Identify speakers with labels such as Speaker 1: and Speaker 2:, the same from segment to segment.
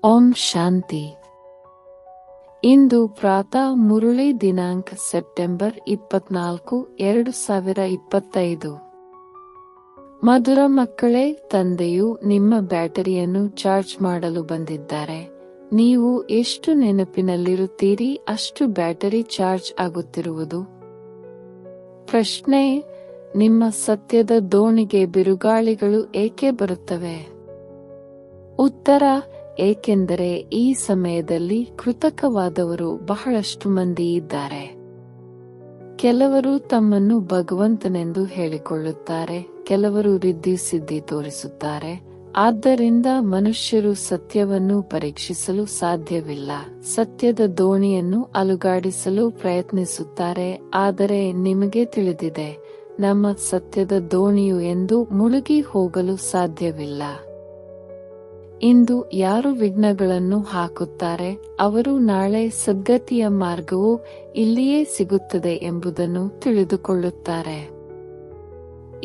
Speaker 1: ಓಂ ಶಾಂತಿ. ಇಂದು ಪ್ರಾತಃ ಮುರಳಿ ದಿನಾಂಕ ಸೆಪ್ಟೆಂಬರ್ 24, 2025. ಮಧುರ ಮಕ್ಕಳೇ, ತಂದೆಯು ನಿಮ್ಮ ಬ್ಯಾಟರಿಯನ್ನು ಚಾರ್ಜ್ ಮಾಡಲು ಬಂದಿದ್ದಾರೆ. ನೀವು ಎಷ್ಟು ನೆನಪಿನಲ್ಲಿರುತ್ತೀರಿ ಅಷ್ಟು ಬ್ಯಾಟರಿ ಚಾರ್ಜ್ ಆಗುತ್ತಿರುವುದು. ಪ್ರಶ್ನೆ: ನಿಮ್ಮ ಸತ್ಯದ ದೋಣಿಗೆ ಬಿರುಗಾಳಿಗಳು ಏಕೆ ಬರುತ್ತವೆ? ಉತ್ತರ: ಏಕೆಂದರೆ ಈ ಸಮಯದಲ್ಲಿ ಕೃತಕವಾದವರು ಬಹಳಷ್ಟು ಮಂದಿ ಇದ್ದಾರೆ. ಕೆಲವರು ತಮ್ಮನ್ನು ಭಗವಂತನೆಂದು ಹೇಳಿಕೊಳ್ಳುತ್ತಾರೆ, ಕೆಲವರು ರಿದ್ಧಿಸಿದ್ದಿ ತೋರಿಸುತ್ತಾರೆ. ಆದ್ದರಿಂದ ಮನುಷ್ಯರು ಸತ್ಯವನ್ನು ಪರೀಕ್ಷಿಸಲು ಸಾಧ್ಯವಿಲ್ಲ. ಸತ್ಯದ ದೋಣಿಯನ್ನು ಅಲುಗಾಡಿಸಲು ಪ್ರಯತ್ನಿಸುತ್ತಾರೆ. ಆದರೆ ನಿಮಗೆ ತಿಳಿದಿದೆ, ನಮ್ಮ ಸತ್ಯದ ದೋಣಿಯು ಎಂದು ಮುಳುಗಿ ಹೋಗಲು ಸಾಧ್ಯವಿಲ್ಲ. ಇಂದು ಯಾರು ವಿಘ್ನಗಳನ್ನು ಹಾಕುತ್ತಾರೆ, ಅವರು ನಾಳೆ ಸದ್ಗತಿಯ ಮಾರ್ಗವು ಇಲ್ಲಿಯೇ ಸಿಗುತ್ತದೆ ಎಂಬುದನ್ನು ತಿಳಿದುಕೊಳ್ಳುತ್ತಾರೆ.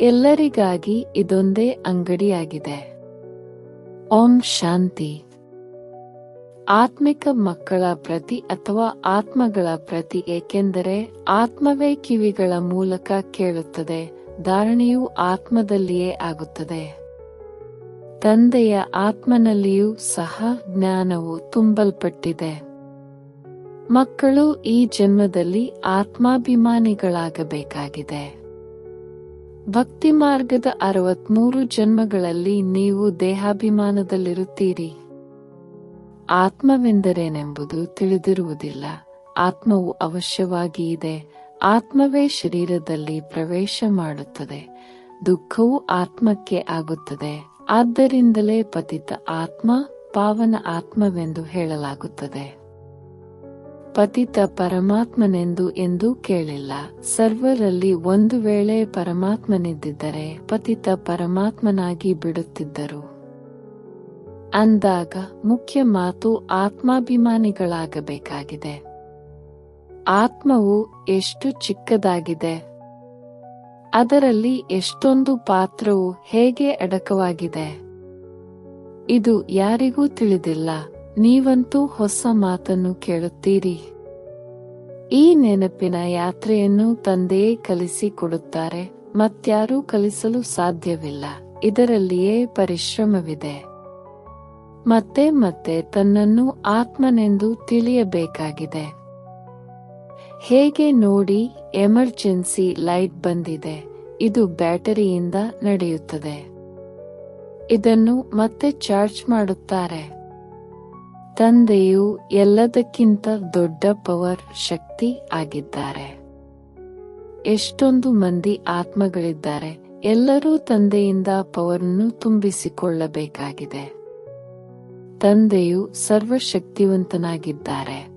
Speaker 1: ಎಲ್ಲರಿಗಾಗಿ ಇದೊಂದೇ ಅಂಗಡಿಯಾಗಿದೆ. ಓಂ ಶಾಂತಿ. ಆತ್ಮಿಕ ಮಕ್ಕಳ ಪ್ರತಿ ಅಥವಾ ಆತ್ಮಗಳ ಪ್ರತಿ, ಏಕೆಂದರೆ ಆತ್ಮವೇ ಕಿವಿಗಳ ಮೂಲಕ ಕೇಳುತ್ತದೆ. ಧಾರಣೆಯು ಆತ್ಮದಲ್ಲಿಯೇ ಆಗುತ್ತದೆ. ತಂದೆಯ ಆತ್ಮನಲ್ಲಿಯೂ ಸಹ ಜ್ಞಾನವು ತುಂಬಲ್ಪಟ್ಟಿದೆ. ಮಕ್ಕಳು ಈ ಜನ್ಮದಲ್ಲಿ ಆತ್ಮಾಭಿಮಾನಿಗಳಾಗಬೇಕಾಗಿದೆ. ಭಕ್ತಿ ಮಾರ್ಗದ 63 ಜನ್ಮಗಳಲ್ಲಿ ನೀವು ದೇಹಾಭಿಮಾನದಲ್ಲಿರುತ್ತೀರಿ. ಆತ್ಮವೆಂದರೇನೆಂಬುದು ತಿಳಿದಿರುವುದಿಲ್ಲ. ಆತ್ಮವು ಅವಶ್ಯವಾಗಿ ಇದೆ. ಆತ್ಮವೇ ಶರೀರದಲ್ಲಿ ಪ್ರವೇಶ ಮಾಡುತ್ತದೆ. ದುಃಖವು ಆತ್ಮಕ್ಕೆ ಆಗುತ್ತದೆ. ಆದ್ದರಿಂದಲೇ ಪತಿತ ಆತ್ಮ ಪಾವನ ಆತ್ಮವೆಂದು ಹೇಳಲಾಗುತ್ತದೆ. ಪತಿತ ಪರಮಾತ್ಮನೆಂದು ಎಂದೂ ಕೇಳಿಲ್ಲ. ಸರ್ವರಲ್ಲಿ ಒಂದು ವೇಳೆ ಪರಮಾತ್ಮನಿದ್ದಿದ್ದರೆ ಪತಿತ ಪರಮಾತ್ಮನಾಗಿ ಬಿಡುತ್ತಿದ್ದರು. ಅಂದಾಗ ಮುಖ್ಯ ಮಾತು ಆತ್ಮಾಭಿಮಾನಿಗಳಾಗಬೇಕಾಗಿದೆ. ಆತ್ಮವು ಎಷ್ಟು ಚಿಕ್ಕದಾಗಿದೆ, ಅದರಲ್ಲಿ ಎಷ್ಟೊಂದು ಪಾತ್ರವು ಹೇಗೆ ಅಡಕವಾಗಿದೆ, ಇದು ಯಾರಿಗೂ ತಿಳಿದಿಲ್ಲ. ನೀವಂತೂ ಹೊಸ ಮಾತನ್ನು ಕೇಳುತ್ತೀರಿ. ಈ ನೆನಪಿನ ಯಾತ್ರೆಯನ್ನು ತಂದೆಯೇ ಕಲಿಸಿಕೊಡುತ್ತಾರೆ, ಮತ್ಯಾರೂ ಕಲಿಸಲು ಸಾಧ್ಯವಿಲ್ಲ. ಇದರಲ್ಲಿಯೇ ಪರಿಶ್ರಮವಿದೆ. ಮತ್ತೆ ಮತ್ತೆ ತನ್ನನ್ನು ಆತ್ಮನೆಂದು ತಿಳಿಯಬೇಕಾಗಿದೆ. ಹೇಗೆ ನೋಡಿ, ಎಮರ್ಜೆನ್ಸಿ ಲೈಟ್ ಬಂದಿದೆ. ಇದು ಬ್ಯಾಟರಿಯಿಂದ ನಡೆಯುತ್ತದೆ. ಇದನ್ನು ಮತ್ತೆ ಚಾರ್ಜ್ ಮಾಡುತ್ತಾರೆ. ತಂದೆಯು ಎಲ್ಲದಕ್ಕಿಂತ ದೊಡ್ಡ ಪವರ್ ಶಕ್ತಿ ಆಗಿದ್ದಾರೆ. ಎಷ್ಟೊಂದು ಮಂದಿ ಆತ್ಮಗಳಿದ್ದಾರೆ. ಎಲ್ಲರೂ ತಂದೆಯಿಂದ ಪವರನ್ನು ತುಂಬಿಸಿಕೊಳ್ಳಬೇಕಾಗಿದೆ. ತಂದೆಯು ಸರ್ವಶಕ್ತಿವಂತನಾಗಿದ್ದಾರೆ.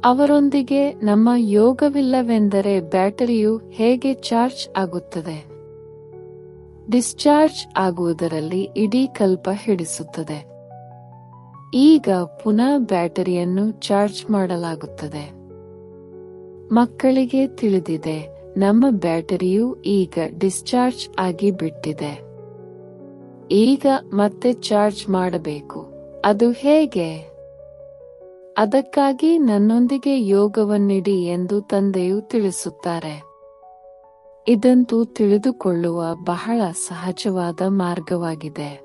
Speaker 1: ಅವರೊಂದಿಗೆ ನಮ್ಮ ಯೋಗವಿಲ್ಲವೆಂದರೆ ಬ್ಯಾಟರಿಯು ಹೇಗೆ ಚಾರ್ಜ್ ಆಗುತ್ತದೆ? ಡಿಸ್ಚಾರ್ಜ್ ಆಗುವುದರಲ್ಲಿ ಇಡೀ ಕಲ್ಪ ಹಿಡಿಸುತ್ತದೆ. ಈಗ ಪುನಃ ಬ್ಯಾಟರಿಯನ್ನು ಚಾರ್ಜ್ ಮಾಡಲಾಗುತ್ತದೆ. ಮಕ್ಕಳಿಗೆ ತಿಳಿದಿದೆ, ನಮ್ಮ ಬ್ಯಾಟರಿಯು ಈಗ ಡಿಸ್ಚಾರ್ಜ್ ಆಗಿ ಬಿಟ್ಟಿದೆ. ಈಗ ಮತ್ತೆ ಚಾರ್ಜ್ ಮಾಡಬೇಕು. ಅದು ಹೇಗೆ? ಅದಕ್ಕಾಗಿ ನನ್ನೊಂದಿಗೆ ಯೋಗವನ್ನಿಡಿ ಎಂದು ತಂದೆಯು ತಿಳಿಸುತ್ತಾರೆ. ಇದಂತೂ ತಿಳಿದುಕೊಳ್ಳುವ ಬಹಳ ಸಹಜವಾದ ಮಾರ್ಗವಾಗಿದೆ.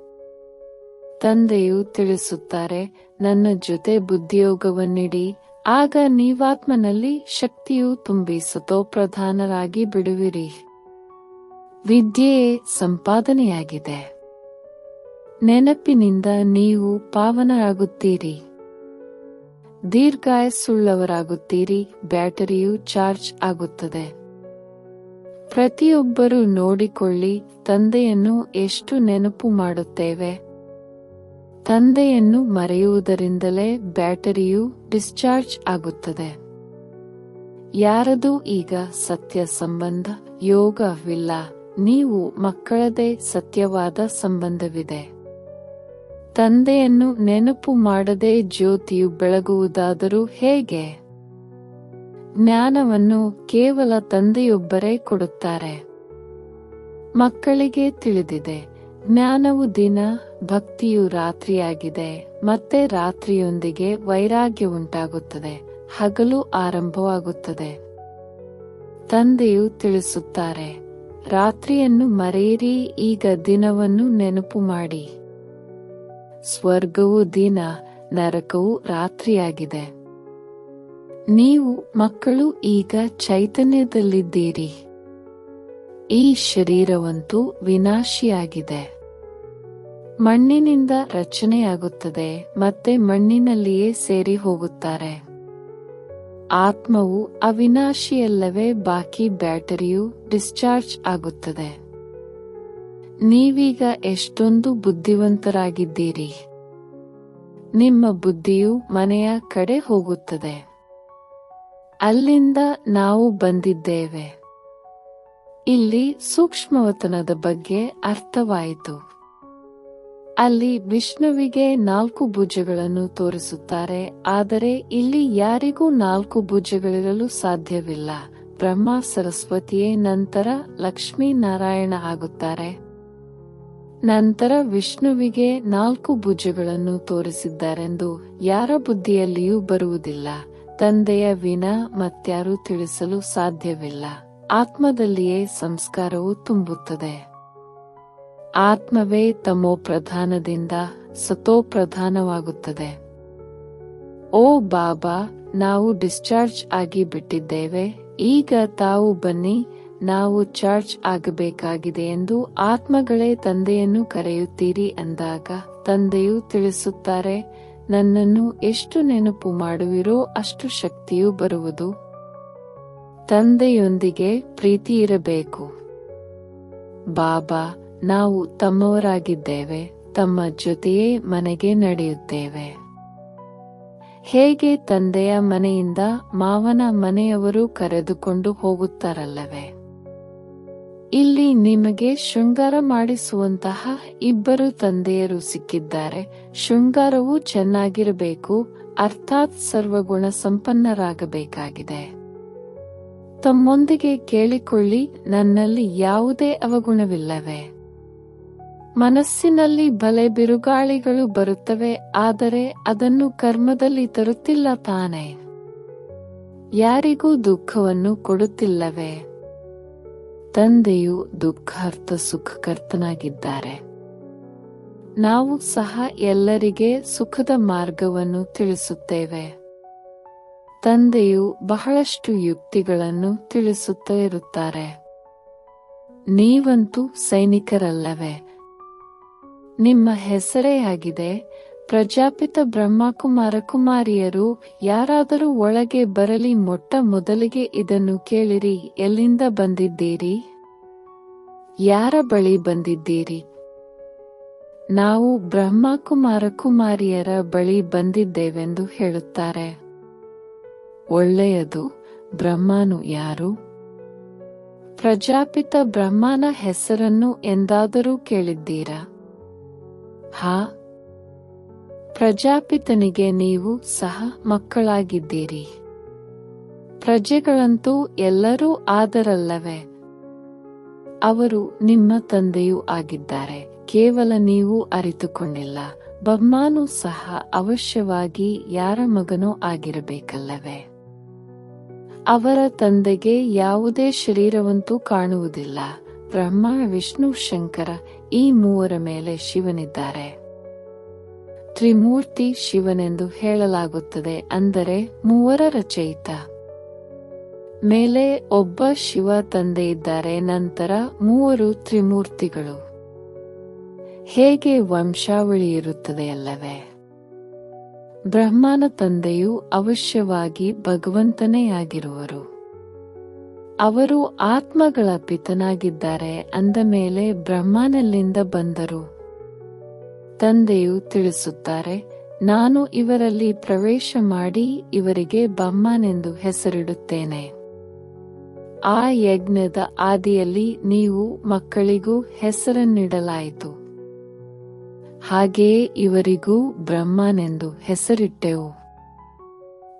Speaker 1: ತಂದೆಯು ತಿಳಿಸುತ್ತಾರೆ, ನನ್ನ ಜೊತೆ ಬುದ್ಧಿಯೋಗವನ್ನಿಡಿ, ಆಗ ನೀವಾತ್ಮನಲ್ಲಿ ಶಕ್ತಿಯು ತುಂಬಿ ಸತೋಪ್ರಧಾನರಾಗಿ ಬಿಡುವಿರಿ. ವಿದ್ಯೆಯೇ ಸಂಪಾದನೆಯಾಗಿದೆ. ನೆನಪಿನಿಂದ ನೀವು ಪಾವನರಾಗುತ್ತೀರಿ, ದೀರ್ಘಾಯಸ್ಸುಳ್ಳವರಾಗುತ್ತೀರಿ. ಬ್ಯಾಟರಿಯು ಚಾರ್ಜ್ ಆಗುತ್ತದೆ. ಪ್ರತಿಯೊಬ್ಬರೂ ನೋಡಿಕೊಳ್ಳಿ, ತಂದೆಯನ್ನು ಎಷ್ಟು ನೆನಪು ಮಾಡುತ್ತೇವೆ. ತಂದೆಯನ್ನು ಮರೆಯುವುದರಿಂದಲೇ ಬ್ಯಾಟರಿಯು ಡಿಸ್ಚಾರ್ಜ್ ಆಗುತ್ತದೆ. ಯಾರದೂ ಈಗ ಸತ್ಯ ಸಂಬಂಧ ಯೋಗವಿಲ್ಲ. ನೀವು ಮಕ್ಕಳದೇ ಸತ್ಯವಾದ ಸಂಬಂಧವಿದೆ. ತಂದೆಯನ್ನು ನೆನಪು ಮಾಡದೆ ಜ್ಯೋತಿಯು ಬೆಳಗುವುದಾದರೂ ಹೇಗೆ? ಜ್ಞಾನವನ್ನು ಕೇವಲ ತಂದೆಯೊಬ್ಬರೇ ಕೊಡುತ್ತಾರೆ. ಮಕ್ಕಳಿಗೆ ತಿಳಿದಿದೆ, ಜ್ಞಾನವು ದಿನ ಭಕ್ತಿಯು ರಾತ್ರಿಯಾಗಿದೆ ಮತ್ತೆ ರಾತ್ರಿಯೊಂದಿಗೆ ವೈರಾಗ್ಯ ಉಂಟಾಗುತ್ತದೆ, ಹಗಲು ಆರಂಭವಾಗುತ್ತದೆ. ತಂದೆಯು ತಿಳಿಸುತ್ತಾರೆ, ರಾತ್ರಿಯನ್ನು ಮರೆಯಿರಿ, ಈಗ ದಿನವನ್ನು ನೆನಪು ಮಾಡಿ. ಸ್ವರ್ಗವು ದಿನ, ನರಕವು ರಾತ್ರಿಯಾಗಿದೆ. ನೀವು ಮಕ್ಕಳು ಈಗ ಚೈತನ್ಯದಲ್ಲಿದ್ದೀರಿ. ಈ ಶರೀರವಂತೂ ವಿನಾಶಿಯಾಗಿದೆ. ಮಣ್ಣಿನಿಂದ ರಚನೆಯಾಗುತ್ತದೆ ಮತ್ತೆ ಮಣ್ಣಿನಲ್ಲಿಯೇ ಸೇರಿ ಹೋಗುತ್ತಾರೆ. ಆತ್ಮವು ಅವಿನಾಶಿಯಲ್ಲವೇ, ಬಾಕಿ ಬ್ಯಾಟರಿಯು ಡಿಸ್ಚಾರ್ಜ್ ಆಗುತ್ತದೆ. ನೀವೀಗ ಎಷ್ಟೊಂದು ಬುದ್ಧಿವಂತರಾಗಿದ್ದೀರಿ. ನಿಮ್ಮ ಬುದ್ಧಿಯು ಮನೆಯ ಕಡೆ ಹೋಗುತ್ತದೆ. ಅಲ್ಲಿಂದ ನಾವು ಬಂದಿದ್ದೇವೆ. ಇಲ್ಲಿ ಸೂಕ್ಷ್ಮವತನದ ಬಗ್ಗೆ ಅರ್ಥವಾಯಿತು. ಅಲ್ಲಿ ವಿಷ್ಣುವಿಗೆ 4 ಭುಜಗಳನ್ನು ತೋರಿಸುತ್ತಾರೆ, ಆದರೆ ಇಲ್ಲಿ ಯಾರಿಗೂ 4 ಭುಜಗಳಿರಲು ಸಾಧ್ಯವಿಲ್ಲ. ಬ್ರಹ್ಮ ಸರಸ್ವತಿಯೇ ನಂತರ ಲಕ್ಷ್ಮೀ ನಾರಾಯಣ ಆಗುತ್ತಾರೆ. ನಂತರ ವಿಷ್ಣುವಿಗೆ 4 ಭುಜಗಳನ್ನು ತೋರಿಸಿದ್ದಾರೆಂದು ಯಾರ ಬುದ್ಧಿಯಲ್ಲಿಯೂ ಬರುವುದಿಲ್ಲ. ತಂದೆಯ ವಿನಾ ಮತ್ಯಾರೂ ತಿಳಿಸಲು ಸಾಧ್ಯವಿಲ್ಲ. ಆತ್ಮದಲ್ಲಿಯೇ ಸಂಸ್ಕಾರವು ತುಂಬುತ್ತದೆ. ಆತ್ಮವೇ ತಮೋ ಪ್ರಧಾನದಿಂದ ಸತೋ ಪ್ರಧಾನವಾಗುತ್ತದೆ. ಓ ಬಾಬಾ, ನಾವು ಡಿಸ್ಚಾರ್ಜ್ ಆಗಿ ಬಿಟ್ಟಿದ್ದೇವೆ, ಈಗ ತಾವು ಬನ್ನಿ, ನಾವು ಚಾರ್ಜ್ ಆಗಬೇಕಾಗಿದೆ ಎಂದು ಆತ್ಮಗಳೇ ತಂದೆಯನ್ನು ಕರೆಯುತ್ತೀರಿ ಅಂದಾಗ ತಂದೆಯು ತಿಳಿಸುತ್ತಾರೆ, ನನ್ನನ್ನು ಎಷ್ಟು ನೆನಪು ಮಾಡುವಿರೋ ಅಷ್ಟು ಶಕ್ತಿಯು ಬರುವುದು. ತಂದೆಯೊಂದಿಗೆ ಪ್ರೀತಿ ಇರಬೇಕು. ಬಾಬಾ, ನಾವು ತಮ್ಮವರಾಗಿದ್ದೇವೆ, ತಮ್ಮ ಜೊತೆಯೇ ಮನೆಗೆ ನಡೆಯುತ್ತೇವೆ. ಹೇಗೆ ತಂದೆಯ ಮನೆಯಿಂದ ಮಾವನ ಮನೆಯವರು ಕರೆದುಕೊಂಡು ಹೋಗುತ್ತಾರಲ್ಲವೇ? ಇಲ್ಲಿ ನಿಮಗೆ ಶೃಂಗಾರ ಮಾಡಿಸುವಂತಹ 2 ತಂದೆಯರು ಸಿಕ್ಕಿದ್ದಾರೆ. ಶೃಂಗಾರವು ಚೆನ್ನಾಗಿರಬೇಕು, ಅರ್ಥಾತ್ ಸರ್ವಗುಣ ಸಂಪನ್ನರಾಗಬೇಕಾಗಿದೆ. ತಮ್ಮೊಂದಿಗೆ ಕೇಳಿಕೊಳ್ಳಿ, ನನ್ನಲ್ಲಿ ಯಾವುದೇ ಅವಗುಣವಿಲ್ಲವೇ? ಮನಸ್ಸಿನಲ್ಲಿ ಬಲೆ ಬಿರುಗಾಳಿಗಳು ಬರುತ್ತವೆ, ಆದರೆ ಅದನ್ನು ಕರ್ಮದಲ್ಲಿ ತರುತ್ತಿಲ್ಲ ತಾನೇ? ಯಾರಿಗೂ ದುಃಖವನ್ನು ಕೊಡುತ್ತಿಲ್ಲವೇ? ತಂದೆಯು ದುಃಖಾರ್ಥ ಸುಖಕರ್ತನಾಗಿದ್ದಾರೆ. ನಾವು ಸಹ ಎಲ್ಲರಿಗೆ ಸುಖದ ಮಾರ್ಗವನ್ನು ತಿಳಿಸುತ್ತೇವೆ. ತಂದೆಯು ಬಹಳಷ್ಟು ಯುಕ್ತಿಗಳನ್ನು ತಿಳಿಸುತ್ತಾ ಇರುತ್ತಾರೆ. ನೀವಂತೂ ಸೈನಿಕರಲ್ಲವೇ? ನಿಮ್ಮ ಹೆಸರೇ ಆಗಿದೆ. ಪ್ರಜಾಪಿತ ಬ್ರಹ್ಮಕುಮಾರ ಕುಮಾರಿಯರು ಯಾರಾದರೂ ಒಳಗೆ ಬರಲಿ, ಮೊಟ್ಟ ಮೊದಲಿಗೆ ಇದನ್ನು ಕೇಳಿರಿ, ಎಲ್ಲಿಂದ ಬಂದಿದ್ದೀರಿ? ಯಾರ ಬಳಿ ಬಂದಿದ್ದೀರಿ? ನಾವು ಬ್ರಹ್ಮಕುಮಾರ ಕುಮಾರಿಯರ ಬಳಿ ಬಂದಿದ್ದೇವೆಂದು ಹೇಳುತ್ತಾರೆ. ಒಳ್ಳೆಯದು. ಬ್ರಹ್ಮನು ಯಾರು? ಪ್ರಜಾಪಿತ ಬ್ರಹ್ಮನ ಹೆಸರನ್ನು ಎಂದಾದರೂ ಕೇಳಿದ್ದೀರಾ? ಹಾ, ಪ್ರಜಾಪಿತನಿಗೆ ನೀವು ಸಹ ಮಕ್ಕಳಾಗಿದ್ದೀರಿ. ಪ್ರಜೆಗಳಂತೂ ಎಲ್ಲರೂ ಆದರಲ್ಲವೇ? ಅವರು ನಿಮ್ಮ ತಂದೆಯೂ ಆಗಿದ್ದಾರೆ, ಕೇವಲ ನೀವು ಅರಿತುಕೊಂಡಿಲ್ಲ. ಬ್ರಹ್ಮನೂ ಸಹ ಅವಶ್ಯವಾಗಿ ಯಾರ ಮಗನೂ ಆಗಿರಬೇಕಲ್ಲವೇ? ಅವರ ತಂದೆಗೆ ಯಾವುದೇ ಶರೀರವಂತೂ ಕಾಣುವುದಿಲ್ಲ. ಬ್ರಹ್ಮ, ವಿಷ್ಣು, ಶಂಕರ ಈ 3 ಮೇಲೆ ಶಿವನಿದ್ದಾರೆ. ತ್ರಿಮೂರ್ತಿ ಶಿವನೆಂದು ಹೇಳಲಾಗುತ್ತದೆ, ಅಂದರೆ 3 ರಚಯಿತ. ಮೇಲೆ ಒಬ್ಬ ಶಿವ ತಂದೆ ಇದ್ದಾರೆ, ನಂತರ 3 ತ್ರಿಮೂರ್ತಿಗಳು. ಹೇಗೆ ವಂಶಾವಳಿ ಇರುತ್ತದೆಯಲ್ಲವೇ? ಬ್ರಹ್ಮನ ತಂದೆಯು ಅವಶ್ಯವಾಗಿ ಭಗವಂತನೇ ಆಗಿರುವರು. ಅವರು ಆತ್ಮಗಳ ಪಿತನಾಗಿದ್ದಾರೆ ಅಂದ ಮೇಲೆ ಬ್ರಹ್ಮನಲ್ಲಿಂದ ಬಂದರು. ತಂದೆಯು ತಿಳಿಸುತ್ತಾರೆ, ನಾನು ಇವರಲ್ಲಿ ಪ್ರವೇಶ ಮಾಡಿ ಇವರಿಗೆ ಬ್ರಹ್ಮನೆಂದು ಹೆಸರಿಡುತ್ತೇನೆ. ಆ ಯಜ್ಞದ ಆದಿಯಲ್ಲಿ ನೀವು ಮಕ್ಕಳಿಗೂ ಹೆಸರನ್ನಿಡಲಾಯಿತು. ಹಾಗೆಯೇ ಇವರಿಗೂ ಬ್ರಹ್ಮನೆಂದು ಹೆಸರಿಟ್ಟೆವು.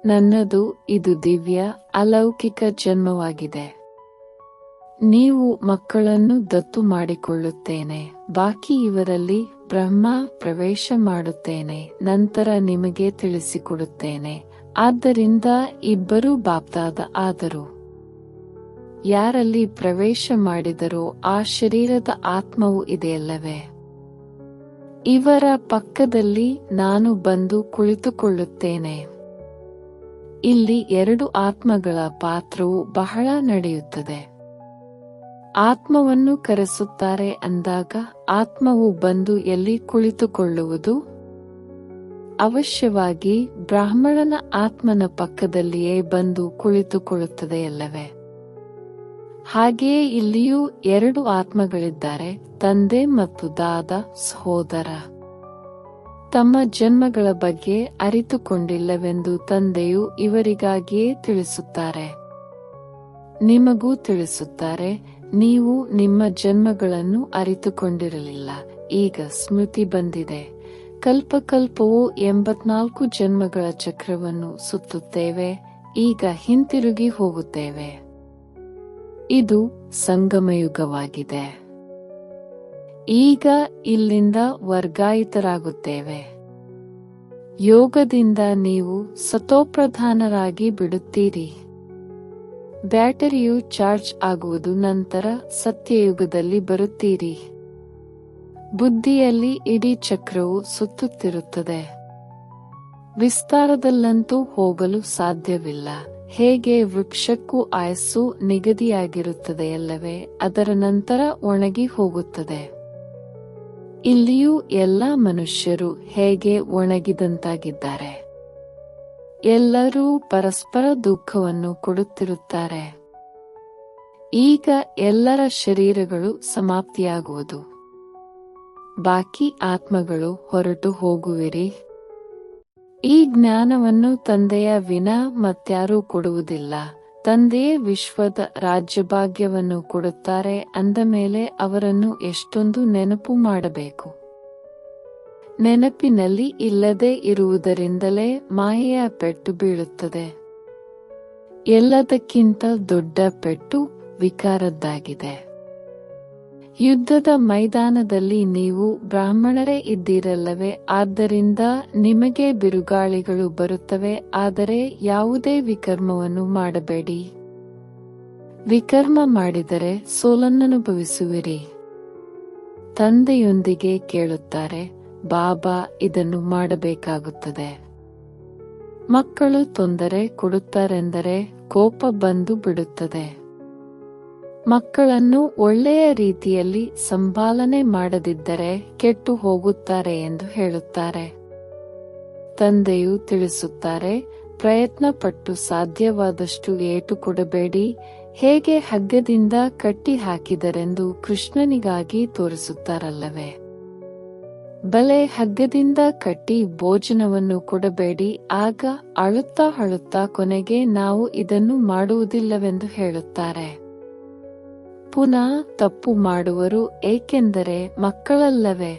Speaker 1: ನನ್ನದು ಇದು ದಿವ್ಯ ಅಲೌಕಿಕ ಜನ್ಮವಾಗಿದೆ. ನೀವು ಮಕ್ಕಳನ್ನು ದತ್ತು ಮಾಡಿಕೊಳ್ಳುತ್ತೇನೆ, ಬಾಕಿ ಇವರಲ್ಲಿ ಬ್ರಹ್ಮ ಪ್ರವೇಶ ಮಾಡುತ್ತೇನೆ, ನಂತರ ನಿಮಗೆ ತಿಳಿಸಿಕೊಡುತ್ತೇನೆ. ಆದ್ದರಿಂದ ಇಬ್ಬರೂ ಬಾಪ್ದಾದ ಆದರು. ಯಾರಲ್ಲಿ ಪ್ರವೇಶ ಮಾಡಿದರೋ ಆ ಶರೀರದ ಆತ್ಮವು ಇದೆಯಲ್ಲವೇ? ಇವರ ಪಕ್ಕದಲ್ಲಿ ನಾನು ಬಂದು ಕುಳಿತುಕೊಳ್ಳುತ್ತೇನೆ. ಇಲ್ಲಿ ಎರಡು ಆತ್ಮಗಳ ಪಾತ್ರವು ಬಹಳ ನಡೆಯುತ್ತದೆ. ಆತ್ಮವನ್ನು ಕರೆಸುತ್ತಾರೆ ಅಂದಾಗ ಆತ್ಮವು ಬಂದು ಎಲ್ಲಿ ಕುಳಿತುಕೊಳ್ಳುವುದು? ಅವಶ್ಯವಾಗಿ ಬ್ರಾಹ್ಮಣನ ಆತ್ಮನ ಪಕ್ಕದಲ್ಲಿಯೇ ಬಂದು ಕುಳಿತುಕೊಳ್ಳುತ್ತದೆಯಲ್ಲವೇ? ಹಾಗೆಯೇ ಇಲ್ಲಿಯೂ ಎರಡು ಆತ್ಮಗಳಿದ್ದಾರೆ, ತಂದೆ ಮತ್ತು ದಾದ, ಸಹೋದರ. ತಮ್ಮ ಜನ್ಮಗಳ ಬಗ್ಗೆ ಅರಿತುಕೊಂಡಿಲ್ಲವೆಂದು ತಂದೆಯು ಇವರಿಗಾಗಿಯೇ ತಿಳಿಸುತ್ತಾರೆ. ನಿಮಗೂ ತಿಳಿಸುತ್ತಾರೆ, ನೀವು ನಿಮ್ಮ ಜನ್ಮಗಳನ್ನು ಅರಿತುಕೊಂಡಿರಲಿಲ್ಲ, ಈಗ ಸ್ಮೃತಿ ಬಂದಿದೆ. ಕಲ್ಪಕಲ್ಪವು 84 ಜನ್ಮಗಳ ಚಕ್ರವನ್ನು ಸುತ್ತುತ್ತೇವೆ, ಈಗ ಹಿಂತಿರುಗಿ ಹೋಗುತ್ತೇವೆ. ಇದು ಸಂಗಮಯುಗವಾಗಿದೆ. ಈಗ ಇಲ್ಲಿಂದ ವರ್ಗಾಯಿತರಾಗುತ್ತೇವೆ. ಯೋಗದಿಂದ ನೀವು ಸತೋಪ್ರಧಾನರಾಗಿ ಬಿಡುತ್ತೀರಿ. ಬ್ಯಾಟರಿಯು ಚಾರ್ಜ್ ಆಗುವುದು, ನಂತರ ಸತ್ಯಯುಗದಲ್ಲಿ ಬರುತ್ತೀರಿ. ಬುದ್ಧಿಯಲ್ಲಿ ಇಡೀ ಚಕ್ರವು ಸುತ್ತುತ್ತಿರುತ್ತದೆ. ವಿಸ್ತಾರದಲ್ಲಂತೂ ಹೋಗಲು ಸಾಧ್ಯವಿಲ್ಲ. ಹೇಗೆ ವೃಕ್ಷಕ್ಕೂ ಆಯಸ್ಸು ನಿಗದಿಯಾಗಿರುತ್ತದೆಯಲ್ಲವೇ, ಅದರ ನಂತರ ಒಣಗಿ ಹೋಗುತ್ತದೆ. ಇಲ್ಲಿಯೂ ಎಲ್ಲ ಮನುಷ್ಯರು ಹೇಗೆ ಒಣಗಿದಂತಾಗಿದ್ದಾರೆ. ಎಲ್ಲರೂ ಪರಸ್ಪರ ದುಃಖವನ್ನು ಕೊಡುತ್ತಿರುತ್ತಾರೆ. ಈಗ ಎಲ್ಲರ ಶರೀರಗಳು ಸಮಾಪ್ತಿಯಾಗುವುದು. ಬಾಕಿ ಆತ್ಮಗಳು ಹೊರಟು ಹೋಗುವಿರಿ. ಈ ಜ್ಞಾನವನ್ನು ತಂದೆಯ ವಿನಾ ಮತ್ಯಾರೂ ಕೊಡುವುದಿಲ್ಲ. ತಂದೆಯೇ ವಿಶ್ವದ ರಾಜ್ಯಭಾಗ್ಯವನ್ನು ಕೊಡುತ್ತಾರೆ ಅಂದ ಮೇಲೆ ಅವರನ್ನು ಎಷ್ಟೊಂದು ನೆನಪು ಮಾಡಬೇಕು. ನೆನಪಿನಲ್ಲಿ ಇಲ್ಲದೆ ಇರುವುದರಿಂದಲೇ ಮಾಯೆಯ ಪೆಟ್ಟು ಬೀಳುತ್ತದೆ. ಎಲ್ಲದಕ್ಕಿಂತ ದೊಡ್ಡ ಪೆಟ್ಟು ವಿಕಾರದ್ದಾಗಿದೆ. ಯುದ್ಧದ ಮೈದಾನದಲ್ಲಿ ನೀವು ಬ್ರಾಹ್ಮಣರೇ ಇದ್ದೀರಲ್ಲವೇ, ಆದ್ದರಿಂದ ನಿಮಗೆ ಬಿರುಗಾಳಿಗಳು ಬರುತ್ತವೆ, ಆದರೆ ಯಾವುದೇ ವಿಕರ್ಮವನ್ನು ಮಾಡಬೇಡಿ. ವಿಕರ್ಮ ಮಾಡಿದರೆ ಸೋಲನ್ನನುಭವಿಸುವಿರಿ. ತಂದೆಯೊಂದಿಗೆ ಕೇಳುತ್ತಾರೆ, ಬಾಬಾ ಇದನ್ನು ಮಾಡಬೇಕಾಗುತ್ತದೆ. ಮಕ್ಕಳು ತೊಂದರೆ ಕೊಡುತ್ತಾರೆಂದರೆ ಕೋಪ ಬಂದು ಬಿಡುತ್ತದೆ. ಮಕ್ಕಳನ್ನು ಒಳ್ಳೆಯ ರೀತಿಯಲ್ಲಿ ಸಂಪಾಲನೆ ಮಾಡದಿದ್ದರೆ ಕೆಟ್ಟು ಹೋಗುತ್ತಾರೆ ಎಂದು ಹೇಳುತ್ತಾರೆ. ತಂದೆಯು ತಿಳಿಸುತ್ತಾರೆ, ಪ್ರಯತ್ನಪಟ್ಟು ಸಾಧ್ಯವಾದಷ್ಟು ಏಟು ಕೊಡಬೇಡಿ. ಹೇಗೆ ಹಗ್ಗದಿಂದ ಕಟ್ಟಿ ಹಾಕಿದರೆಂದು ಕೃಷ್ಣನಿಗಾಗಿ ತೋರಿಸುತ್ತಾರಲ್ಲವೇ, ಬಲೆ ಹಗ್ಗದಿಂದ ಕಟ್ಟಿ ಭೋಜನವನ್ನು ಕೊಡಬೇಡಿ. ಆಗ ಅಳುತ್ತಾ ಕೊನೆಗೆ ನಾವು ಇದನ್ನು ಮಾಡುವುದಿಲ್ಲವೆಂದು ಹೇಳುತ್ತಾರೆ. ಪುನಃ ತಪ್ಪು ಮಾಡುವರು, ಏಕೆಂದರೆ ಮಕ್ಕಳಲ್ಲವೇ.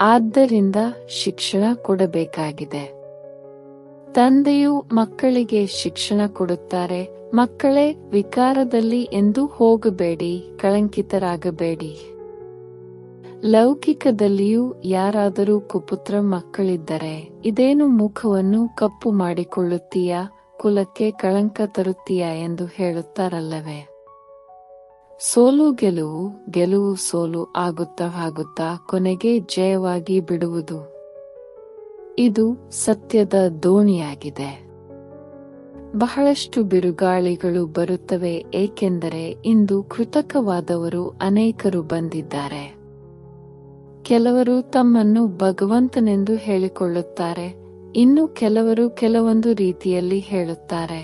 Speaker 1: ಆದ್ದರಿಂದ ಶಿಕ್ಷಣ ಕೊಡಬೇಕಾಗಿದೆ. ತಂದೆಯು ಮಕ್ಕಳಿಗೆ ಶಿಕ್ಷಣ ಕೊಡುತ್ತಾರೆ. ಮಕ್ಕಳೇ, ವಿಕಾರದಲ್ಲಿ ಎಂದೂ ಹೋಗಬೇಡಿ, ಕಳಂಕಿತರಾಗಬೇಡಿ. ಲೌಕಿಕದಲ್ಲಿಯೂ ಯಾರಾದರೂ ಕುಪುತ್ರ ಮಕ್ಕಳಿದ್ದರೆ, ಇದೇನು ಮುಖವನ್ನು ಕಪ್ಪು ಮಾಡಿಕೊಳ್ಳುತ್ತೀಯಾ, ಕುಲಕ್ಕೆ ಕಳಂಕ ತರುತ್ತೀಯಾ ಎಂದು ಹೇಳುತ್ತಾರಲ್ಲವೇ. ಸೋಲು ಗೆಲುವು, ಗೆಲುವು ಸೋಲು ಆಗುತ್ತಾ ಕೊನೆಗೆ ಜಯವಾಗಿ ಬಿಡುವುದು. ಇದು ಸತ್ಯದ ದೋಣಿಯಾಗಿದೆ. ಬಹಳಷ್ಟು ಬಿರುಗಾಳಿಗಳು ಬರುತ್ತವೆ, ಏಕೆಂದರೆ ಇಂದು ಕೃತಕವಾದವರು ಅನೇಕರು ಬಂದಿದ್ದಾರೆ. ಕೆಲವರು ತಮ್ಮನ್ನು ಭಗವಂತನೆಂದು ಹೇಳಿಕೊಳ್ಳುತ್ತಾರೆ, ಇನ್ನು ಕೆಲವರು ಕೆಲವೊಂದು ರೀತಿಯಲ್ಲಿ ಹೇಳುತ್ತಾರೆ.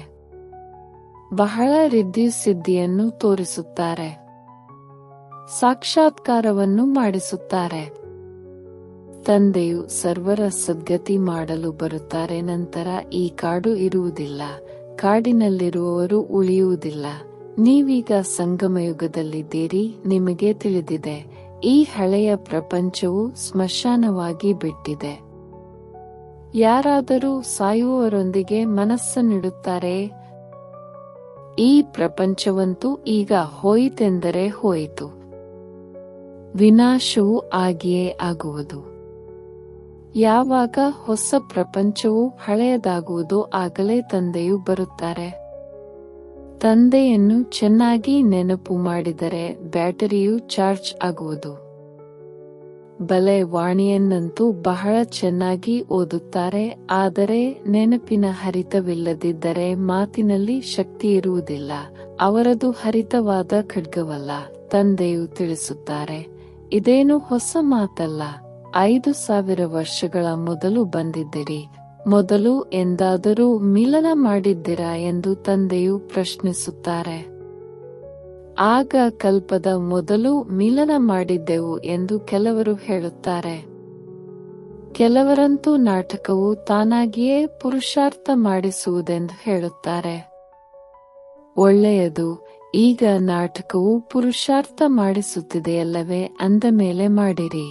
Speaker 1: ಬಹಳ ರಿದ್ಧಿಸಿದ್ಧಿಯನ್ನು ತೋರಿಸುತ್ತಾರೆ, ಸಾಕ್ಷಾತ್ಕಾರವನ್ನು ಮಾಡಿಸುತ್ತಾರೆ. ತಂದೆಯು ಸರ್ವರ ಸದ್ಗತಿ ಮಾಡಲು ಬರುತ್ತಾರೆ. ನಂತರ ಈ ಕಾಡು ಇರುವುದಿಲ್ಲ, ಕಾಡಿನಲ್ಲಿರುವವರು ಉಳಿಯುವುದಿಲ್ಲ. ನೀವೀಗ ಸಂಗಮಯುಗದಲ್ಲಿದ್ದೀರಿ. ನಿಮಗೆ ತಿಳಿದಿದೆ, ಈ ಹಳೆಯ ಪ್ರಪಂಚವು ಸ್ಮಶಾನವಾಗಿ ಬಿಟ್ಟಿದೆ. ಯಾರಾದರೂ ಸಾಯುವವರೊಂದಿಗೆ ಮನಸ್ಸನ್ನಿಡುತ್ತಾರೆಯೇ? ಈ ಪ್ರಪಂಚವಂತೂ ಈಗ ಹೋಯಿತೆಂದರೆ ಹೋಯಿತು. ವಿನಾಶವೂ ಆಗಿಯೇ ಆಗುವುದು. ಯಾವಾಗ ಹೊಸ ಪ್ರಪಂಚವು ಹಳೆಯದಾಗುವುದೋ ಆಗಲೇ ತಂದೆಯು ಬರುತ್ತಾರೆ. ತಂದೆಯನ್ನು ಚೆನ್ನಾಗಿ ನೆನಪು ಮಾಡಿದರೆ ಬ್ಯಾಟರಿಯು ಚಾರ್ಜ್ ಆಗುವುದು. ಬಲೆ ವಾಣಿಯನ್ನಂತೂ ಬಹಳ ಚೆನ್ನಾಗಿ ಓದುತ್ತಾರೆ, ಆದರೆ ನೆನಪಿನ ಹರಿತವಿಲ್ಲದಿದ್ದರೆ ಮಾತಿನಲ್ಲಿ ಶಕ್ತಿ ಇರುವುದಿಲ್ಲ. ಅವರದು ಹರಿತವಾದ ಖಡ್ಗವಲ್ಲ. ತಂದೆಯು ತಿಳಿಸುತ್ತಾರೆ, ಇದೇನು ಹೊಸ ಮಾತಲ್ಲ. 5000 ವರ್ಷಗಳ ಮೊದಲು ಬಂದಿದ್ದಿರಿ. ಮೊದಲು ಎಂದಾದರೂ ಮಿಲನ ಮಾಡಿದ್ದೀರಾ ಎಂದು ತಂದೆಯು ಪ್ರಶ್ನಿಸುತ್ತಾರೆ. ಆಗ ಕಲ್ಪದ ಮೊದಲು ಮಿಲನ ಮಾಡಿದ್ದೆವು ಎಂದು ಕೆಲವರು ಹೇಳುತ್ತಾರೆ. ಕೆಲವರಂತೂ ನಾಟಕವು ತಾನಾಗಿಯೇ ಪುರುಷಾರ್ಥ ಮಾಡಿಸುವುದೆಂದು ಹೇಳುತ್ತಾರೆ. ಒಳ್ಳೆಯದು. ಈಗ ನಾಟಕವು ಪುರುಷಾರ್ಥ ಮಾಡಿಸುತ್ತಿದೆಯಲ್ಲವೇ, ಅಂದ ಮೇಲೆ ಮಾಡಿರಿ.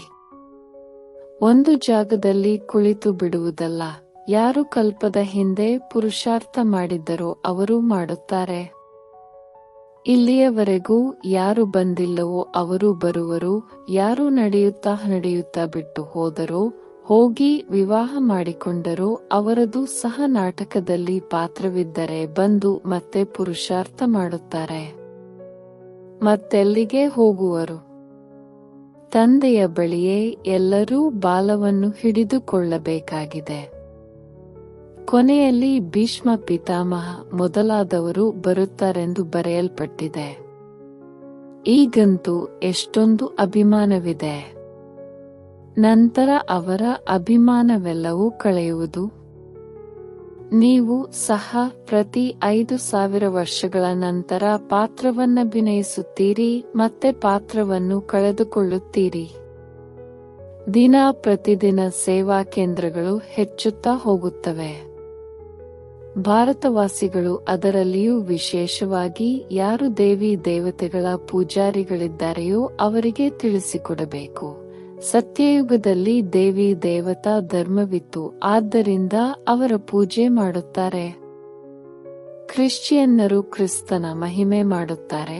Speaker 1: ಒಂದು ಜಾಗದಲ್ಲಿ ಕುಳಿತು ಬಿಡುವುದಲ್ಲ. ಯಾರು ಕಲ್ಪದ ಹಿಂದೆ ಪುರುಷಾರ್ಥ ಮಾಡಿದ್ದರೋ ಅವರು ಮಾಡುತ್ತಾರೆ. ಇಲ್ಲಿಯವರೆಗೂ ಯಾರು ಬಂದಿಲ್ಲವೋ ಅವರು ಬರುವರು. ಯಾರು ನಡೆಯುತ್ತಾ ಬಿಟ್ಟು ಹೋದರೋ, ಹೋಗಿ ವಿವಾಹ ಮಾಡಿಕೊಂಡರೋ ಅವರದು ಸಹ ನಾಟಕದಲ್ಲಿ ಪಾತ್ರವಿದ್ದರೆ ಬಂದು ಮತ್ತೆ ಪುರುಷಾರ್ಥ ಮಾಡುತ್ತಾರೆ. ಮತ್ತೆಲ್ಲಿಗೆ ಹೋಗುವರು? ತಂದೆಯ ಬಳಿಯೇ ಎಲ್ಲರೂ ಬಾಲವನ್ನು ಹಿಡಿದುಕೊಳ್ಳಬೇಕಾಗಿದೆ. ಕೊನೆಯಲ್ಲಿ ಭೀಷ್ಮ ಪಿತಾಮಹ ಮೊದಲಾದವರು ಬರುತ್ತಾರೆಂದು ಬರೆಯಲ್ಪಟ್ಟಿದೆ. ಈಗಂತೂ ಎಷ್ಟೊಂದು ಅಭಿಮಾನವಿದೆ. ನಂತರ ಅವರ ಅಭಿಮಾನವೆಲ್ಲವೂ ಕಳೆಯುವುದು. ನೀವು ಸಹ ಪ್ರತಿ 5000 ವರ್ಷಗಳ ನಂತರ ಪಾತ್ರವನ್ನಭಿನಯಿಸುತ್ತೀರಿ, ಮತ್ತೆ ಪಾತ್ರವನ್ನು ಕಳೆದುಕೊಳ್ಳುತ್ತೀರಿ. ದಿನ ಪ್ರತಿದಿನ ಸೇವಾ ಕೇಂದ್ರಗಳು ಹೆಚ್ಚುತ್ತಾ ಹೋಗುತ್ತವೆ. ಭಾರತವಾಸಿಗಳು, ಅದರಲ್ಲಿಯೂ ವಿಶೇಷವಾಗಿ ಯಾರು ದೇವಿ ದೇವತೆಗಳ ಪೂಜಾರಿಗಳಿದ್ದಾರೆಯೋ ಅವರಿಗೆ ತಿಳಿಸಿಕೊಡಬೇಕು. ಸತ್ಯಯುಗದಲ್ಲಿ ದೇವಿ ದೇವತಾ ಧರ್ಮವಿತ್ತು, ಆದ್ದರಿಂದ ಅವರ ಪೂಜೆ ಮಾಡುತ್ತಾರೆ. ಕ್ರಿಶ್ಚಿಯನ್ನರು ಕ್ರಿಸ್ತನ ಮಹಿಮೆ ಮಾಡುತ್ತಾರೆ.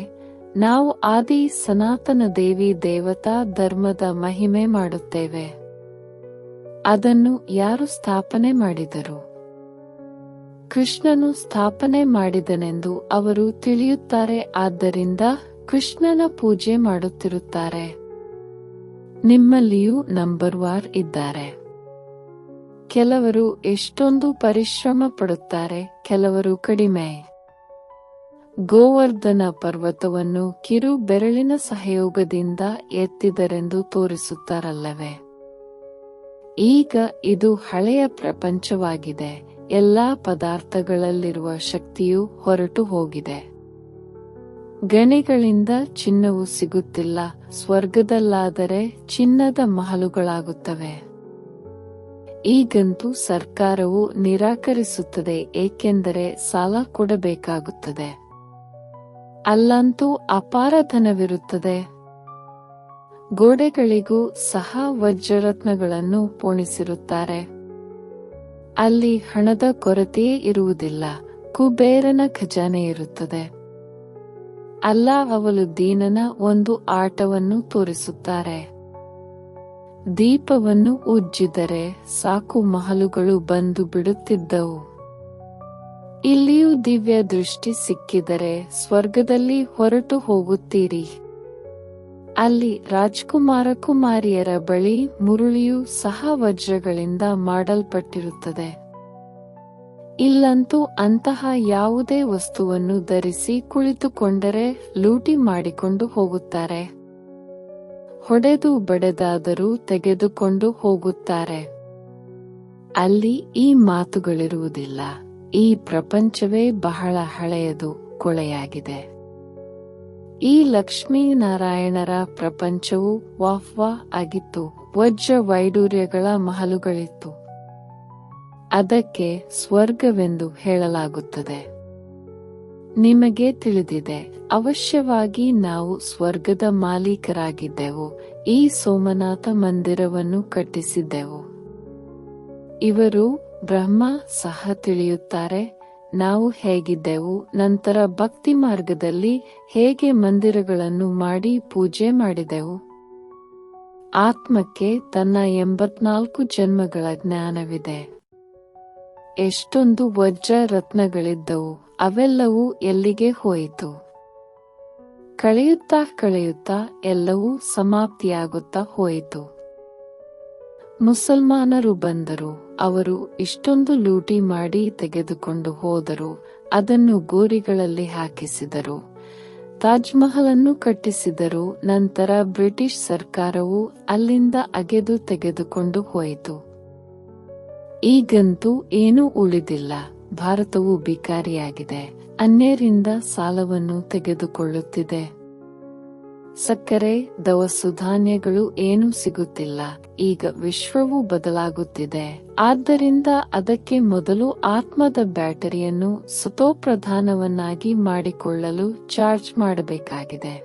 Speaker 1: ನಾವು ಆದಿ ಸನಾತನ ದೇವಿ ದೇವತಾ ಧರ್ಮದ ಮಹಿಮೆ ಮಾಡುತ್ತೇವೆ. ಅದನ್ನು ಯಾರು ಸ್ಥಾಪನೆ ಮಾಡಿದರು? ಕೃಷ್ಣನು ಸ್ಥಾಪನೆ ಮಾಡಿದನೆಂದು ಅವರು ತಿಳಿಯುತ್ತಾರೆ, ಆದ್ದರಿಂದ ಕೃಷ್ಣನ ಪೂಜೆ ಮಾಡುತ್ತಿರುತ್ತಾರೆ. ನಿಮ್ಮಲ್ಲಿಯೂ ನಂಬರ್ವಾರ್ ಇದ್ದಾರೆ. ಕೆಲವರು ಎಷ್ಟೊಂದು ಪರಿಶ್ರಮ ಪಡುತ್ತಾರೆ, ಕೆಲವರು ಕಡಿಮೆ. ಗೋವರ್ಧನ ಪರ್ವತವನ್ನು ಕಿರು ಬೆರಳಿನ ಸಹಯೋಗದಿಂದ ಎತ್ತಿದರೆಂದು ತೋರಿಸುತ್ತಾರಲ್ಲವೇ. ಈಗ ಇದು ಹಳೆಯ ಪ್ರಪಂಚವಾಗಿದೆ. ಎಲ್ಲಾ ಪದಾರ್ಥಗಳಲ್ಲಿರುವ ಶಕ್ತಿಯು ಹೊರಟು ಹೋಗಿದೆ. ಗಣಿಗಳಿಂದ ಚಿನ್ನವು ಸಿಗುತ್ತಿಲ್ಲ. ಸ್ವರ್ಗದಲ್ಲಾದರೆ ಚಿನ್ನದ ಮಹಲುಗಳಾಗುತ್ತವೆ. ಈಗಂತೂ ಸರ್ಕಾರವು ನಿರಾಕರಿಸುತ್ತದೆ, ಏಕೆಂದರೆ ಸಾಲ ಕೊಡಬೇಕಾಗುತ್ತದೆ. ಅಲ್ಲಂತೂ ಅಪಾರ ಧನವಿರುತ್ತದೆ. ಗೋಡೆಗಳಿಗೂ ಸಹ ವಜ್ರರತ್ನಗಳನ್ನು ಪೋಣಿಸಿರುತ್ತಾರೆ. ಅಲ್ಲಿ ಹಣದ ಕೊರತೆಯೇ ಇರುವುದಿಲ್ಲ. ಕುಬೇರನ ಖಜಾನೆ ಇರುತ್ತದೆ. ಅಲ್ಲ, ಅವಳು ದೀನನ ಒಂದು ಆಟವನ್ನು ತೋರಿಸುತ್ತಾರೆ. ದೀಪವನ್ನು ಉಜ್ಜಿದರೆ ಸಾಕು, ಮಹಲುಗಳು ಬಂದು ಬಿಡುತ್ತಿದ್ದವು. ಇಲ್ಲಿಯೂ ದಿವ್ಯ ದೃಷ್ಟಿ ಸಿಕ್ಕಿದರೆ ಸ್ವರ್ಗದಲ್ಲಿ ಹೊರಟು ಹೋಗುತ್ತೀರಿ. ಅಲ್ಲಿ ರಾಜ್ಕುಮಾರ ಕುಮಾರಿಯರ ಬಳಿ ಮುರುಳಿಯೂ ಸಹ ವಜ್ರಗಳಿಂದ ಮಾಡಲ್ಪಟ್ಟಿರುತ್ತದೆ. ಇಲ್ಲಂತೂ ಅಂತಹ ಯಾವುದೇ ವಸ್ತುವನ್ನು ಧರಿಸಿ ಕುಳಿತುಕೊಂಡರೆ ಲೂಟಿ ಮಾಡಿಕೊಂಡು ಹೋಗುತ್ತಾರೆ. ಹೊಡೆದು ಬಡೆದಾದರೂ ತೆಗೆದುಕೊಂಡು ಹೋಗುತ್ತಾರೆ. ಅಲ್ಲಿ ಈ ಮಾತುಗಳಿರುವುದಿಲ್ಲ. ಈ ಪ್ರಪಂಚವೇ ಬಹಳ ಹಳೆಯದು, ಕೊಳೆಯಾಗಿದೆ. ಈ ಲಕ್ಷ್ಮೀನಾರಾಯಣರ ಪ್ರಪಂಚವು ವಾಹ್ವಾ ಆಗಿತ್ತು. ವಜ್ರ ವೈಡೂರ್ಯಗಳ ಮಹಲುಗಳಿತ್ತು. ಅದಕ್ಕೆ ಸ್ವರ್ಗವೆಂದು ಹೇಳಲಾಗುತ್ತದೆ. ನಿಮಗೆ ತಿಳಿದಿದೆ, ಅವಶ್ಯವಾಗಿ ನಾವು ಸ್ವರ್ಗದ ಮಾಲೀಕರಾಗಿದ್ದೆವು. ಈ ಸೋಮನಾಥ ಮಂದಿರವನ್ನು ಕಟ್ಟಿಸಿದ್ದೆವು. ಇವರು ಬ್ರಹ್ಮ ಸಹ ತಿಳಿಯುತ್ತಾರೆ. ನಾವು ಹೇಗಿದ್ದೆವು, ನಂತರ ಭಕ್ತಿ ಮಾರ್ಗದಲ್ಲಿ ಹೇಗೆ ಮಂದಿರಗಳನ್ನು ಮಾಡಿ ಪೂಜೆ ಮಾಡಿದೆವು. ಆತ್ಮಕ್ಕೆ ತನ್ನ 84 ಜನ್ಮಗಳ ಜ್ಞಾನವಿದೆ. ಎಷ್ಟೊಂದು ವಜ್ರ ರತ್ನಗಳಿದ್ದವು, ಅವೆಲ್ಲವೂ ಎಲ್ಲಿಗೆ ಹೋಯಿತು? ಕಳೆಯುತ್ತಾ ಎಲ್ಲವೂ ಸಮಾಪ್ತಿಯಾಗುತ್ತಾ ಹೋಯಿತು. ಮುಸಲ್ಮಾನರು ಬಂದರು, ಅವರು ಇಷ್ಟೊಂದು ಲೂಟಿ ಮಾಡಿ ತೆಗೆದುಕೊಂಡು ಹೋದರು, ಅದನ್ನು ಗೋರಿಗಳಲ್ಲಿ ಹಾಕಿಸಿದರು. ತಾಜ್ ಮಹಲನ್ನು ಕಟ್ಟಿಸಿದರು. ನಂತರ ಬ್ರಿಟಿಷ್ ಸರ್ಕಾರವು ಅಲ್ಲಿಂದ ಅಗೆದು ತೆಗೆದುಕೊಂಡು ಹೋಯಿತು. ಈಗಂತೂ ಏನೂ ಉಳಿದಿಲ್ಲ. ಭಾರತವು ಬಿಕಾರಿಯಾಗಿದೆ, ಅನ್ಯರಿಂದ ಸಾಲವನ್ನು ತೆಗೆದುಕೊಳ್ಳುತ್ತಿದೆ. ಸಕ್ಕರೆ, ದವಸ ಧಾನ್ಯಗಳು ಏನೂ ಸಿಗುತ್ತಿಲ್ಲ. ಈಗ ವಿಶ್ವವು ಬದಲಾಗುತ್ತಿದೆ. ಆದ್ದರಿಂದ ಅದಕ್ಕೆ ಮೊದಲು ಆತ್ಮದ ಬ್ಯಾಟರಿಯನ್ನು ಸತೋಪ್ರಧಾನವನ್ನಾಗಿ ಮಾಡಿಕೊಳ್ಳಲು ಚಾರ್ಜ್ ಮಾಡಬೇಕಾಗಿದೆ.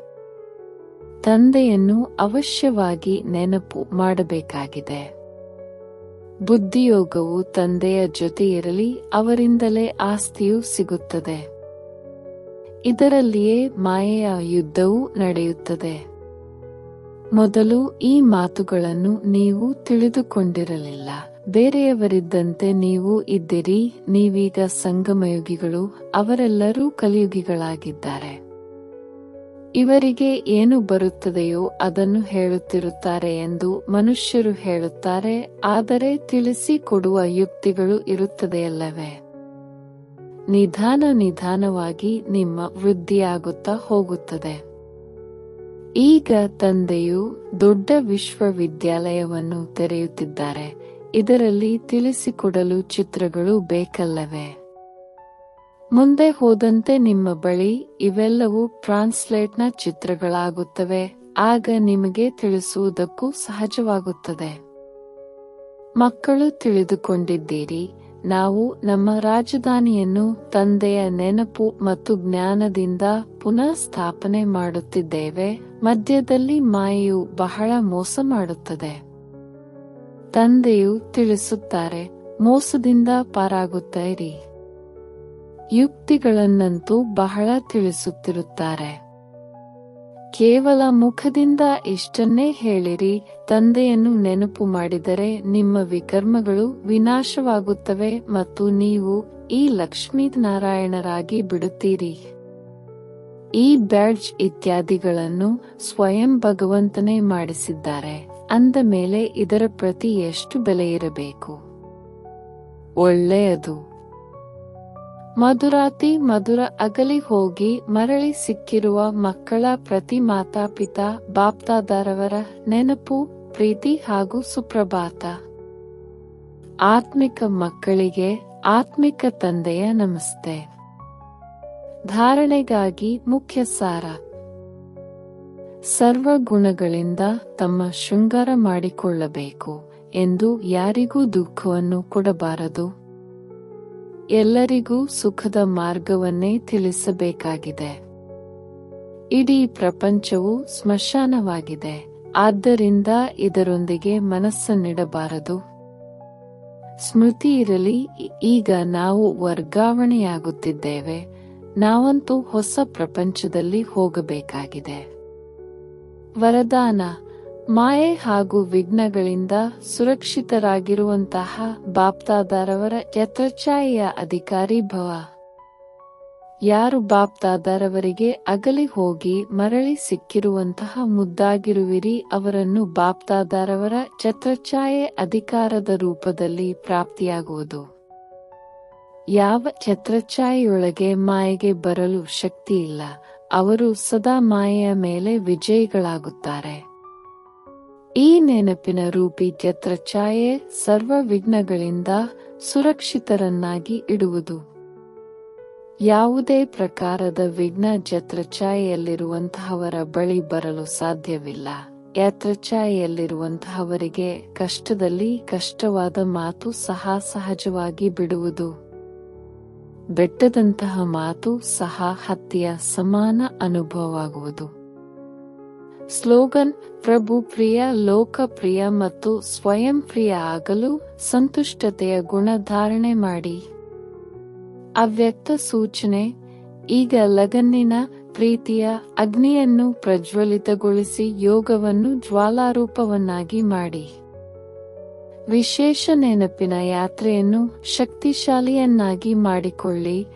Speaker 1: ತಂದೆಯನ್ನು ಅವಶ್ಯವಾಗಿ ನೆನಪು ಮಾಡಬೇಕಾಗಿದೆ. ಬುದ್ಧಿಯೋಗವು ತಂದೆಯ ಜೊತೆ ಇರಲಿ, ಅವರಿಂದಲೇ ಆಸ್ತಿಯು ಸಿಗುತ್ತದೆ. ಇದರಲ್ಲಿಯೇ ಮಾಯೆಯ ಯುದ್ಧವೂ ನಡೆಯುತ್ತದೆ. ಮೊದಲು ಈ ಮಾತುಗಳನ್ನು ನೀವು ತಿಳಿದುಕೊಂಡಿರಲಿಲ್ಲ. ಬೇರೆಯವರಿದ್ದಂತೆ ನೀವು ಇದ್ದಿರಿ. ನೀವೀಗ ಸಂಗಮಯುಗಿಗಳು, ಅವರೆಲ್ಲರೂ ಕಲಿಯುಗಿಗಳಾಗಿದ್ದಾರೆ. ಇವರಿಗೆ ಏನು ಬರುತ್ತದೆಯೋ ಅದನ್ನು ಹೇಳುತ್ತಿರುತ್ತಾರೆ ಎಂದು ಮನುಷ್ಯರು ಹೇಳುತ್ತಾರೆ, ಆದರೆ ತಿಳಿಸಿ ಕೊಡುವ ಯುಕ್ತಿಗಳು ಇರುತ್ತದೆಯಲ್ಲವೇ? ನಿಧಾನವಾಗಿ ನಿಮ್ಮ ವೃದ್ಧಿಯಾಗುತ್ತಾ ಹೋಗುತ್ತದೆ. ಈಗ ತಂದೆಯು ದೊಡ್ಡ ವಿಶ್ವವಿದ್ಯಾಲಯವನ್ನು ತೆರೆಯುತ್ತಿದ್ದಾರೆ. ಇದರಲ್ಲಿ ತಿಳಿಸಿಕೊಡಲು ಚಿತ್ರಗಳು ಬೇಕಲ್ಲವೇ? ಮುಂದೆ ಹೋದಂತೆ ನಿಮ್ಮ ಬಳಿ ಇವೆಲ್ಲವೂ ಟ್ರಾನ್ಸ್ಲೇಟ್ನ ಚಿತ್ರಗಳಾಗುತ್ತವೆ. ಆಗ ನಿಮಗೆ ತಿಳಿಸುವುದಕ್ಕೂ ಸಹಜವಾಗುತ್ತದೆ. ಮಕ್ಕಳು ತಿಳಿದುಕೊಂಡಿದ್ದೀರಿ, ನಾವು ನಮ್ಮ ರಾಜಧಾನಿಯನ್ನು ತಂದೆಯ ನೆನಪು ಮತ್ತು ಜ್ಞಾನದಿಂದ ಪುನಃ ಸ್ಥಾಪನೆ ಮಾಡುತ್ತಿದ್ದೇವೆ. ಮಧ್ಯದಲ್ಲಿ ಮಾಯೆಯು ಬಹಳ ಮೋಸ ಮಾಡುತ್ತದೆ. ತಂದೆಯು ತಿಳಿಸುತ್ತಾರೆ, ಮೋಸದಿಂದ ಪಾರಾಗುತ್ತೀರಿ. ಯುಕ್ತಿಗಳನ್ನಂತೂ ಬಹಳ ತಿಳಿಸುತ್ತಿರುತ್ತಾರೆ. ಕೇವಲ ಮುಖದಿಂದ ಇಷ್ಟನ್ನೇ ಹೇಳಿರಿ, ತಂದೆಯನ್ನು ನೆನಪು ಮಾಡಿದರೆ ನಿಮ್ಮ ವಿಕರ್ಮಗಳು ವಿನಾಶವಾಗುತ್ತವೆ ಮತ್ತು ನೀವು ಈ ಲಕ್ಷ್ಮೀನಾರಾಯಣರಾಗಿ ಬಿಡುತ್ತೀರಿ. ಈ ಬ್ಯಾಡ್ಜ್ ಇತ್ಯಾದಿಗಳನ್ನು ಸ್ವಯಂ ಭಗವಂತನೇ ಮಾಡಿಸಿದ್ದಾರೆ. ಅಂದ ಮೇಲೆ ಇದರ ಪ್ರತಿ ಎಷ್ಟು ಬೆಲೆ ಇರಬೇಕು? ಒಳ್ಳೆಯದು. ಮಧುರಾತಿ ಮಧುರ ಅಗಲಿ ಹೋಗಿ ಮರಳಿ ಸಿಕ್ಕಿರುವ ಮಕ್ಕಳ ಪ್ರತಿ ಮಾತಾಪಿತಾ ಬಾಪ್ದಾದಾರವರ ನೆನಪು, ಪ್ರೀತಿ ಹಾಗೂ ಸುಪ್ರಭಾತ. ಆತ್ಮಿಕ ಮಕ್ಕಳಿಗೆ ಆತ್ಮಿಕ ತಂದೆಯ ನಮಸ್ತೆ. ಧಾರಣೆಗಾಗಿ ಮುಖ್ಯ ಸಾರ: ಸರ್ವ ಗುಣಗಳಿಂದ ತಮ್ಮ ಶೃಂಗಾರ ಮಾಡಿಕೊಳ್ಳಬೇಕು ಎಂದು ಯಾರಿಗೂ ದುಃಖವನ್ನು ಕೊಡಬಾರದು. ಎಲ್ಲರಿಗೂ ಸುಖದ ಮಾರ್ಗವನ್ನೇ ತಿಳಿಸಬೇಕಾಗಿದೆ. ಇಡೀ ಪ್ರಪಂಚವು ಸ್ಮಶಾನವಾಗಿದೆ, ಆದ್ದರಿಂದ ಇದರೊಂದಿಗೆ ಮನಸ್ಸನ್ನಿಡಬಾರದು. ಸ್ಮೃತಿ ಇರಲಿ, ಈಗ ನಾವು ವರ್ಗಾವಣೆಯಾಗುತ್ತಿದ್ದೇವೆ. ನಾವಂತೂ ಹೊಸ ಪ್ರಪಂಚದಲ್ಲಿ ಹೋಗಬೇಕಾಗಿದೆ. ವರದಾನ: ಮಾಯೆ ಹಾಗೂ ವಿಘ್ನಗಳಿಂದ ಸುರಕ್ಷಿತರಾಗಿರುವಂತಹ ಬಾಪ್ದಾದಾರವರ ಛತ್ರಛಾಯೆಯ ಅಧಿಕಾರಿ ಭವ. ಯಾರು ಬಾಪ್ದಾದಾರವರಿಗೆ ಅಗಲಿ ಹೋಗಿ ಮರಳಿ ಸಿಕ್ಕಿರುವಂತಹ ಮುದ್ದಾಗಿರುವಿರಿ, ಅವರನ್ನು ಬಾಪ್ದಾದಾರವರ ಛತ್ರಛಾಯೆ ಅಧಿಕಾರದ ರೂಪದಲ್ಲಿ ಪ್ರಾಪ್ತಿಯಾಗುವುದು. ಯಾವ ಛತ್ರಛಾಯೆಯೊಳಗೆ ಮಾಯೆಗೆ ಬರಲು ಶಕ್ತಿಯಿಲ್ಲ, ಅವರು ಸದಾ ಮಾಯೆಯ ಮೇಲೆ ವಿಜಯಿಗಳಾಗುತ್ತಾರೆ. ಈ ನೆನಪಿನ ರೂಪಿ ಛತ್ರಛಾಯೆ ಸರ್ವ ವಿಘ್ನಗಳಿಂದ ಸುರಕ್ಷಿತರನ್ನಾಗಿ ಇಡುವುದು. ಯಾವುದೇ ಪ್ರಕಾರದ ವಿಘ್ನ ಛತ್ರಛಾಯೆಯಲ್ಲಿರುವಂತಹವರ ಬಳಿ ಬರಲು ಸಾಧ್ಯವಿಲ್ಲ. ಛತ್ರಛಾಯೆಯಲ್ಲಿರುವಂತಹವರಿಗೆ ಕಷ್ಟದಲ್ಲಿ ಕಷ್ಟವಾದ ಮಾತು ಸಹ ಸಹಜವಾಗಿ ಬಿಡುವುದು. ಬೆಟ್ಟದಂತಹ ಮಾತು ಸಹ ಹತ್ತಿಯ ಸಮಾನ ಅನುಭವವಾಗುವುದು. ಸ್ಲೋಗನ್: ಪ್ರಭು ಪ್ರಿಯ, ಲೋಕಪ್ರಿಯ ಮತ್ತು ಸ್ವಯಂ ಪ್ರಿಯ ಆಗಲು ಸಂತುಷ್ಟತೆಯ ಗುಣ ಧಾರಣೆ ಮಾಡಿ. ಅವ್ಯಕ್ತ ಸೂಚನೆ. ಈಗ ಲಗನ್ನಿನ ಪ್ರೀತಿಯ ಅಗ್ನಿಯನ್ನು ಪ್ರಜ್ವಲಿತಗೊಳಿಸಿ ಯೋಗವನ್ನು ಜ್ವಾಲಾರೂಪವನ್ನಾಗಿ ಮಾಡಿ ವಿಶೇಷ ನೆನಪಿನ ಯಾತ್ರೆಯನ್ನು ಶಕ್ತಿಶಾಲಿಯನ್ನಾಗಿ ಮಾಡಿಕೊಳ್ಳಿ.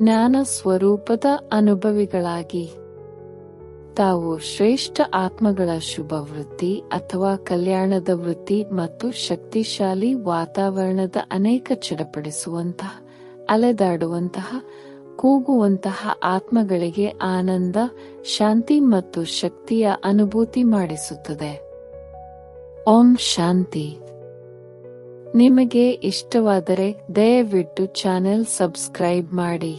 Speaker 1: ಜ್ಞಾನ ಸ್ವರೂಪದ ಅನುಭವಿಗಳಾಗಿ ತಾವು ಶ್ರೇಷ್ಠ ಆತ್ಮಗಳ ಶುಭ ವೃತ್ತಿ ಅಥವಾ ಕಲ್ಯಾಣದ ವೃತ್ತಿ ಮತ್ತು ಶಕ್ತಿಶಾಲಿ ವಾತಾವರಣದ ಅನೇಕ ಚಡಪಡಿಸುವಂತಹ, ಅಲೆದಾಡುವಂತಹ, ಕೂಗುವಂತಹ ಆತ್ಮಗಳಿಗೆ ಆನಂದ, ಶಾಂತಿ ಮತ್ತು ಶಕ್ತಿಯ ಅನುಭೂತಿ ಮಾಡಿಸುತ್ತದೆ. ಓಂ ಶಾಂತಿ. ನಿಮಗೆ ಇಷ್ಟವಾದರೆ ದಯವಿಟ್ಟು ಚಾನೆಲ್ ಸಬ್ಸ್ಕ್ರೈಬ್ ಮಾಡಿ.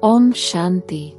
Speaker 1: ಓಂ ಶಾಂತಿ.